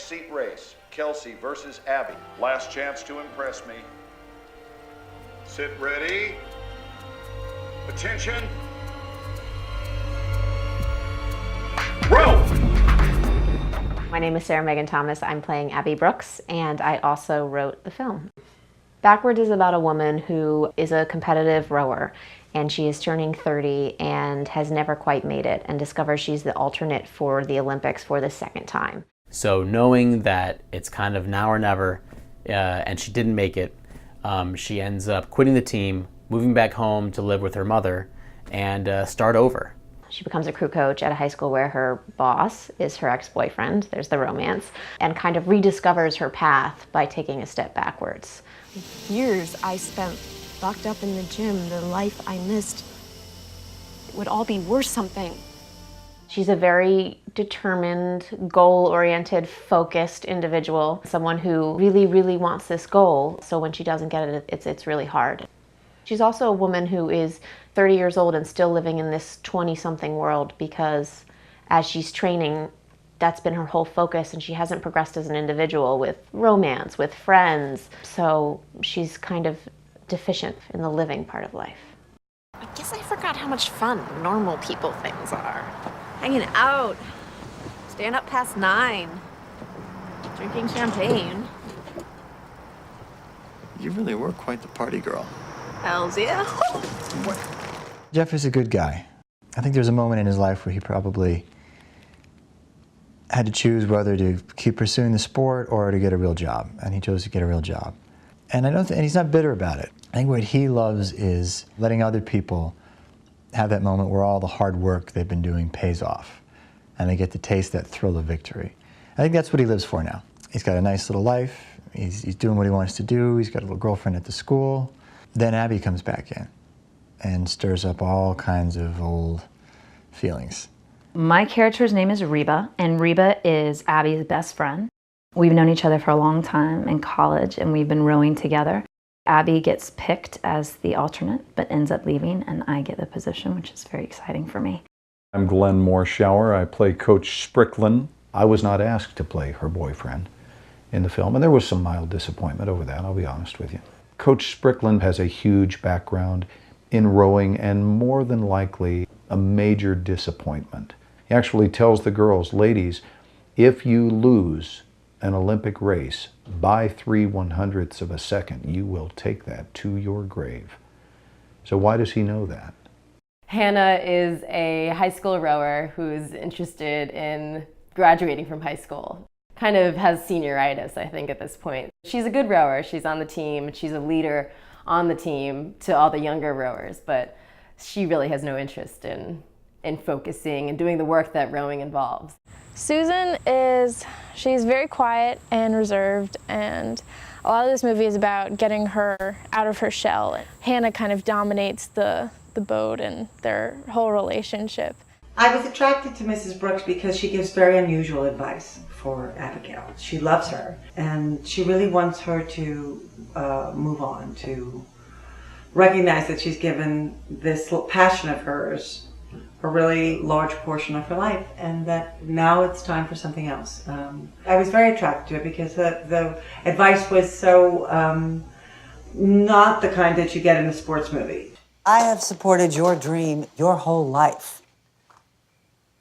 6-seat race. Kelsey versus Abby. Last chance to impress me. Sit ready. Attention. Row! My name is Sarah Megan Thomas. I'm playing Abby Brooks, and I also wrote the film. Backwards is about a woman who is a competitive rower, and she is turning 30 and has never quite made it, and discovers she's the alternate for the Olympics for the second time. So knowing that it's kind of now or never, and she didn't make it, she ends up quitting the team, moving back home to live with her mother, and start over. She becomes a crew coach at a high school where her boss is her ex-boyfriend, there's the romance, and kind of rediscovers her path by taking a step backwards. Years I spent locked up in the gym, the life I missed, it would all be worth something. She's a very determined, goal-oriented, focused individual, someone who really, really wants this goal, so when she doesn't get it, it's really hard. She's also a woman who is 30 years old and still living in this 20-something world, because as she's training, that's been her whole focus, and she hasn't progressed as an individual with romance, with friends. So she's kind of deficient in the living part of life. I guess I forgot how much fun normal people things are. Hanging out, staying up past 9, drinking champagne. You really were quite the party girl. Hells yeah. Jeff is a good guy. I think there's a moment in his life where he probably had to choose whether to keep pursuing the sport or to get a real job, and he chose to get a real job. And and he's not bitter about it. I think what he loves is letting other people have that moment where all the hard work they've been doing pays off, and they get to taste that thrill of victory. I think that's what he lives for now. He's got a nice little life. He's doing what he wants to do. He's got a little girlfriend at the school. Then Abby comes back in and stirs up all kinds of old feelings. My character's name is Reba, and Reba is Abby's best friend. We've known each other for a long time in college, and we've been rowing together. Abby gets picked as the alternate, but ends up leaving, and I get the position, which is very exciting for me. I'm Glenn Morshower. I play Coach Spricklin. I was not asked to play her boyfriend in the film, and there was some mild disappointment over that, I'll be honest with you. Coach Spricklin has a huge background in rowing, and more than likely a major disappointment. He actually tells the girls, ladies, if you lose an Olympic race by 3/100ths of a second, you will take that to your grave. So why does he know that? Hannah is a high school rower who's interested in graduating from high school. Kind of has senioritis, I think, at this point. She's a good rower. She's on the team. She's a leader on the team to all the younger rowers, but she really has no interest in focusing and doing the work that rowing involves. Susan she's very quiet and reserved, and a lot of this movie is about getting her out of her shell. Hannah kind of dominates the boat and their whole relationship. I was attracted to Mrs. Brooks because she gives very unusual advice for Abigail. She loves her, and she really wants her to move on, to recognize that she's given this passion of hers a really large portion of her life, and that now it's time for something else. I was very attracted to it because the advice was so not the kind that you get in a sports movie. I have supported your dream your whole life,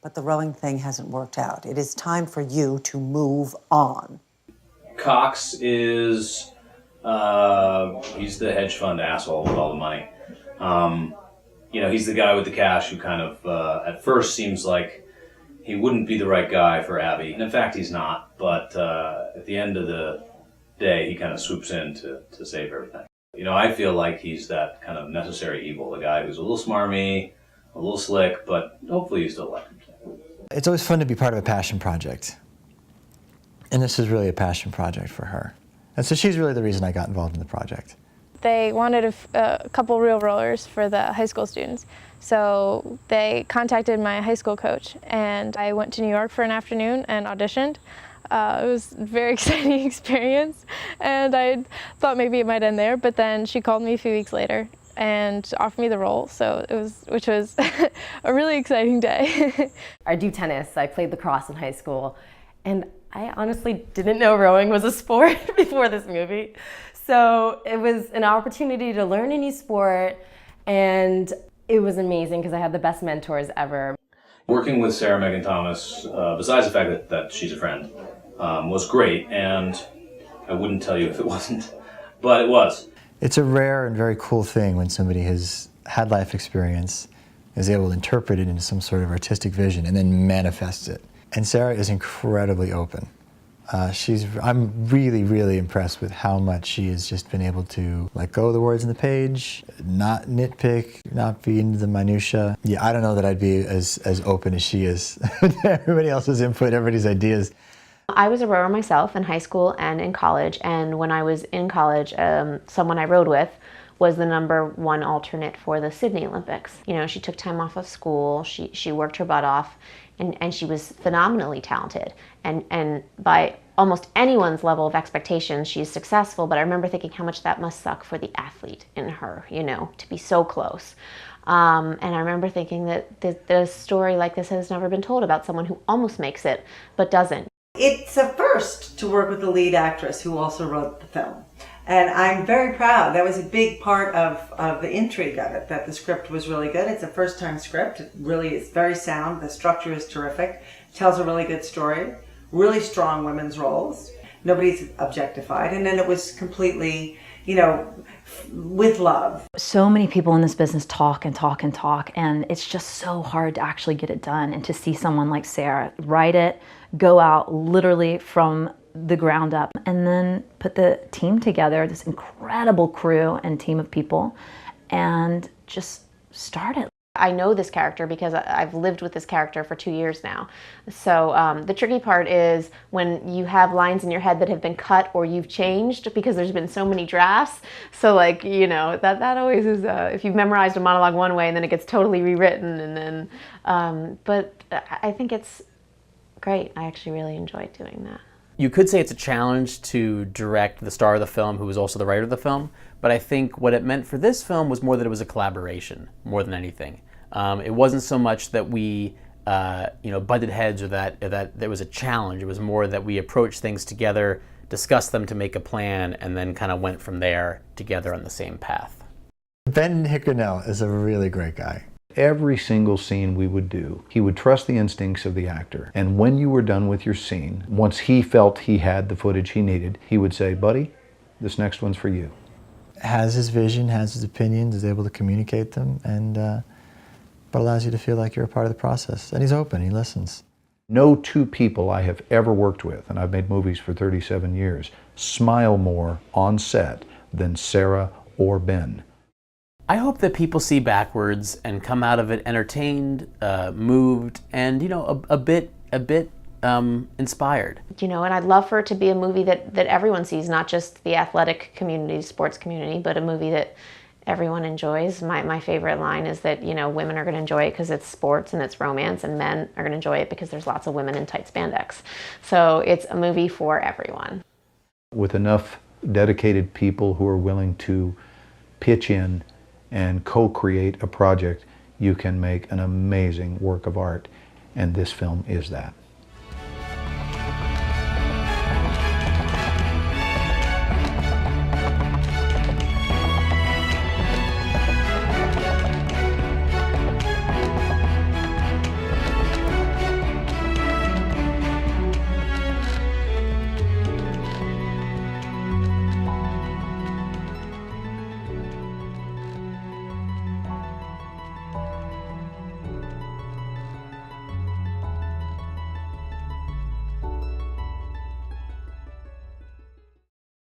but the rowing thing hasn't worked out. It is time for you to move on. Cox is, he's the hedge fund asshole with all the money. You know, he's the guy with the cash who kind of, at first seems like he wouldn't be the right guy for Abby. And in fact, he's not. But at the end of the day, he kind of swoops in to save everything. You know, I feel like he's that kind of necessary evil, the guy who's a little smarmy, a little slick, but hopefully you still like him. It's always fun to be part of a passion project. And this is really a passion project for her. And so she's really the reason I got involved in the project. They wanted a couple real rowers for the high school students. So they contacted my high school coach, and I went to New York for an afternoon and auditioned. It was a very exciting experience, and I thought maybe it might end there, but then she called me a few weeks later and offered me the role, which was a really exciting day. I do tennis. I played lacrosse in high school, and I honestly didn't know rowing was a sport before this movie. So it was an opportunity to learn a new sport, and it was amazing because I had the best mentors ever. Working with Sarah Megan Thomas, besides the fact that she's a friend, was great, and I wouldn't tell you if it wasn't, but it was. It's a rare and very cool thing when somebody has had life experience, is able to interpret it into some sort of artistic vision and then manifests it. And Sarah is incredibly open. I'm really, really impressed with how much she has just been able to let go of the words on the page, not nitpick, not be into the minutia. Yeah, I don't know that I'd be as open as she is. Everybody else's input, everybody's ideas. I was a rower myself in high school and in college, and when I was in college, someone I rowed with was the #1 alternate for the Sydney Olympics. You know, she took time off of school, she worked her butt off, and she was phenomenally talented. And by almost anyone's level of expectations, she's successful, but I remember thinking how much that must suck for the athlete in her, you know, to be so close. And I remember thinking that the story like this has never been told about someone who almost makes it, but doesn't. It's a first to work with the lead actress who also wrote the film. And I'm very proud. That was a big part of the intrigue of it, that the script was really good. It's a first-time script. It really is very sound. The structure is terrific. It tells a really good story. Really strong women's roles. Nobody's objectified. And then it was completely, you know, with love. So many people in this business talk and talk and talk, and it's just so hard to actually get it done. And to see someone like Sarah write it, go out literally from the ground up, and then put the team together, this incredible crew and team of people, and just start it. I know this character because I've lived with this character for 2 years now. So the tricky part is when you have lines in your head that have been cut or you've changed because there's been so many drafts. So like, you know, that always is, if you've memorized a monologue one way and then it gets totally rewritten, and then, but I think it's great. I actually really enjoyed doing that. You could say it's a challenge to direct the star of the film who was also the writer of the film, but I think what it meant for this film was more that it was a collaboration, more than anything. It wasn't so much that we butted heads or that there was a challenge. It was more that we approached things together, discussed them to make a plan, and then kind of went from there together on the same path. Ben Hickernell is a really great guy. Every single scene we would do, he would trust the instincts of the actor. And when you were done with your scene, once he felt he had the footage he needed, he would say, "Buddy, this next one's for you." Has his vision, has his opinions, is able to communicate them, and but allows you to feel like you're a part of the process. And he's open, he listens. No two people I have ever worked with, and I've made movies for 37 years, smile more on set than Sarah or Ben. I hope that people see Backwards and come out of it entertained, moved, and a bit inspired. You know, and I'd love for it to be a movie that everyone sees, not just the athletic community, sports community, but a movie that everyone enjoys. My favorite line is that, you know, women are going to enjoy it because it's sports and it's romance, and men are going to enjoy it because there's lots of women in tight spandex. So it's a movie for everyone. With enough dedicated people who are willing to pitch in and co-create a project, you can make an amazing work of art, and this film is that.